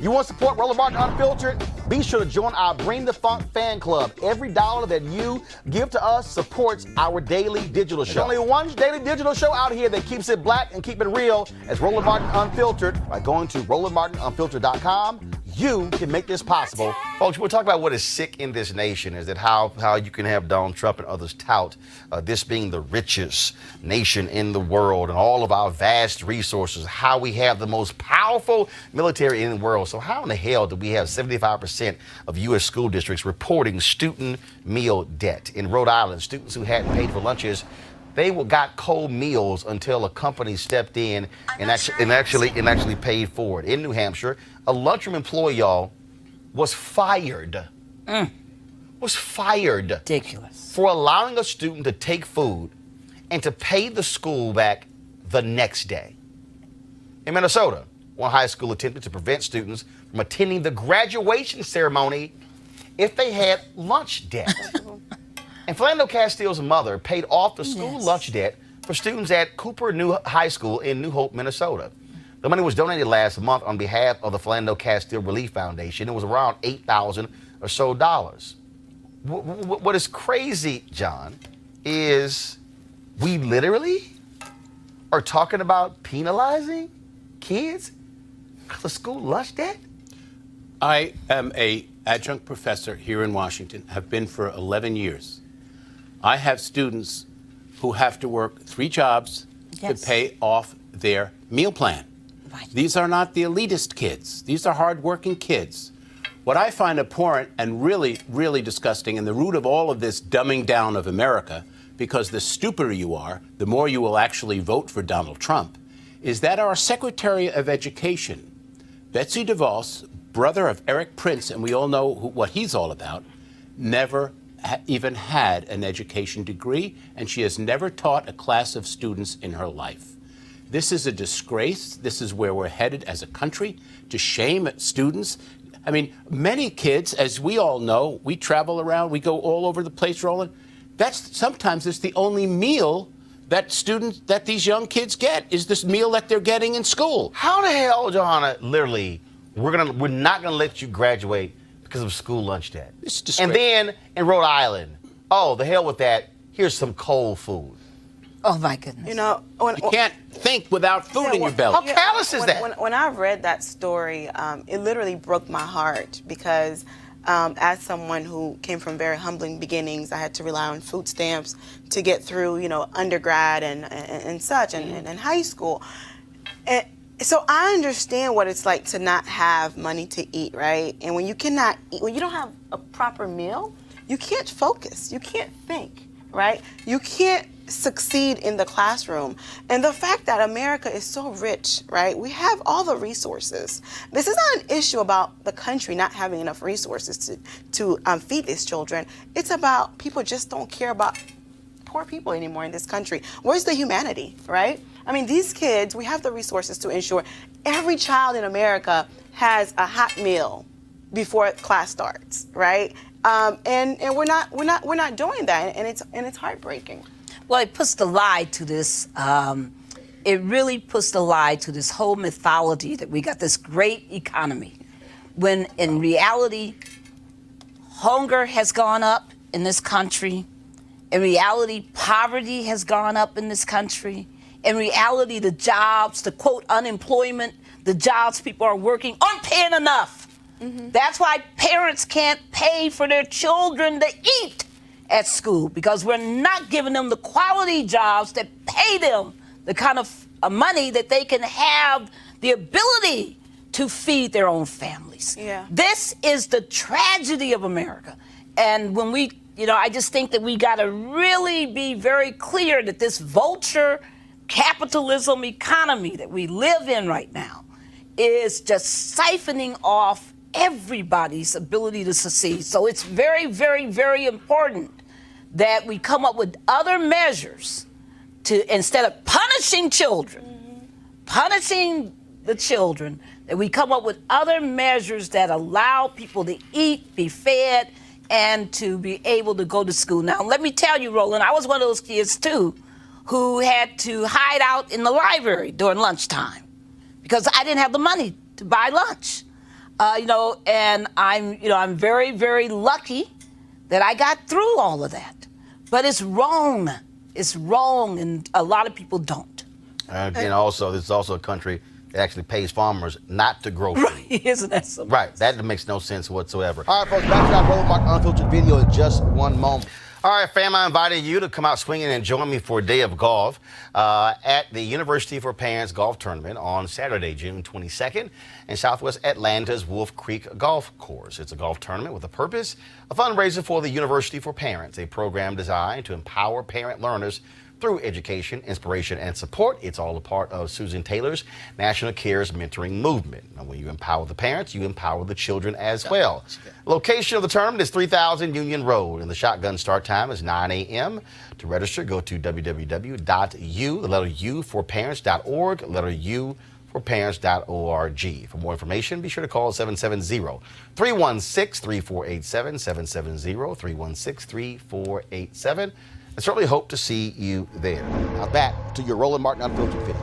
You want to support Roland Martin Unfiltered? Be sure to join our Bring the Funk fan club. Every dollar that you give to us supports our daily digital show. There's only one daily digital show out here that keeps it black and keep it real. As Roland Martin Unfiltered. By going to RolandMartinUnfiltered.com, you can make this possible. Folks, we'll talk about what is sick in this nation, is that how you can have Donald Trump and others tout this being the richest nation in the world and all of our vast resources, how we have the most powerful military in the world. So how in the hell do we have 75% of U.S. school districts reporting student meal debt? In Rhode Island, students who hadn't paid for lunches, they got cold meals until a company stepped in and actually paid for it. In New Hampshire, a lunchroom employee, y'all, was fired. Was fired. Ridiculous. For allowing a student to take food and to pay the school back the next day. In Minnesota, one high school attempted to prevent students from attending the graduation ceremony if they had lunch debt. And Philando Castile's mother paid off the school lunch debt for students at Cooper New High School in New Hope, Minnesota. The money was donated last month on behalf of the Philando Castile Relief Foundation. It was around $8,000 or so. What is crazy, John, is we literally are talking about penalizing kids because of school lunch debt? I am an adjunct professor here in Washington, have been for 11 years. I have students who have to work 3 jobs to pay off their meal plan. Right. These are not the elitist kids. These are hardworking kids. What I find abhorrent and really, really disgusting, and the root of all of this dumbing down of America, because the stupider you are, the more you will actually vote for Donald Trump, is that our Secretary of Education, Betsy DeVos, brother of Eric Prince, and we all know what he's all about, never even had an education degree, and she has never taught a class of students in her life. This is a disgrace. This is where we're headed as a country, to shame students. I mean, many kids, as we all know, we travel around, we go all over the place, Roland. Sometimes it's the only meal that these young kids get, is this meal that they're getting in school. How the hell, Johanna, literally, we're not gonna let you graduate because of school lunch debt? It's disgrace. And then in Rhode Island, oh, the hell with that, here's some cold food. Oh, my goodness. You know, You can't think without food in your belly. How callous is that? When I read that story, it literally broke my heart because as someone who came from very humbling beginnings, I had to rely on food stamps to get through, undergrad and such, and high school. And so I understand what it's like to not have money to eat, right? And when you cannot eat, when you don't have a proper meal, you can't focus, you can't think, right? You can't succeed in the classroom. And the fact that America is so rich, right? We have all the resources. This is not an issue about the country not having enough resources to feed these children. It's about people just don't care about poor people anymore in this country. Where's the humanity, right? I mean, these kids, we have the resources to ensure every child in America has a hot meal before class starts, right? And we're not doing that, and it's heartbreaking. Well, it puts the lie to this. It really puts the lie to this whole mythology that we got this great economy, when in reality, hunger has gone up in this country. In reality, poverty has gone up in this country. In reality, the jobs, the quote unemployment, the jobs people are working aren't paying enough. Mm-hmm. That's why parents can't pay for their children to eat at school, because we're not giving them the quality jobs that pay them the kind of money that they can have the ability to feed their own families. Yeah. This is the tragedy of America. And when we, I just think that we got to really be very clear that this vulture capitalism economy that we live in right now is just siphoning off everybody's ability to succeed. So it's very, very, very important that we come up with other measures to, instead of punishing children, punishing the children, that we come up with other measures that allow people to eat, be fed, and to be able to go to school. Now, let me tell you, Roland, I was one of those kids, too, who had to hide out in the library during lunchtime because I didn't have the money to buy lunch. And I'm very, very lucky that I got through all of that. But it's wrong. It's wrong, and a lot of people don't. And also, this is also a country that actually pays farmers not to grow food. Right, isn't that something? Right, that makes no sense whatsoever. All right, folks, back to our Roland Martin Unfiltered video in just one moment. All right, fam, I invited you to come out swinging and join me for a day of golf at the University for Parents Golf Tournament on Saturday, June 22nd in Southwest Atlanta's Wolf Creek Golf Course. It's a golf tournament with a purpose, a fundraiser for the University for Parents, a program designed to empower parent learners through education, inspiration, and support. It's all a part of Susan Taylor's National Cares Mentoring Movement. And when you empower the parents, you empower the children as well. Location of the tournament is 3000 Union Road, and the shotgun start time is 9 a.m. To register, go to www.u4parents.org, letter U for parents.org. For more information, be sure to call 770-316-3487, 770-316-3487. I certainly hope to see you there. Now back to your Roland Martin Unfiltered video.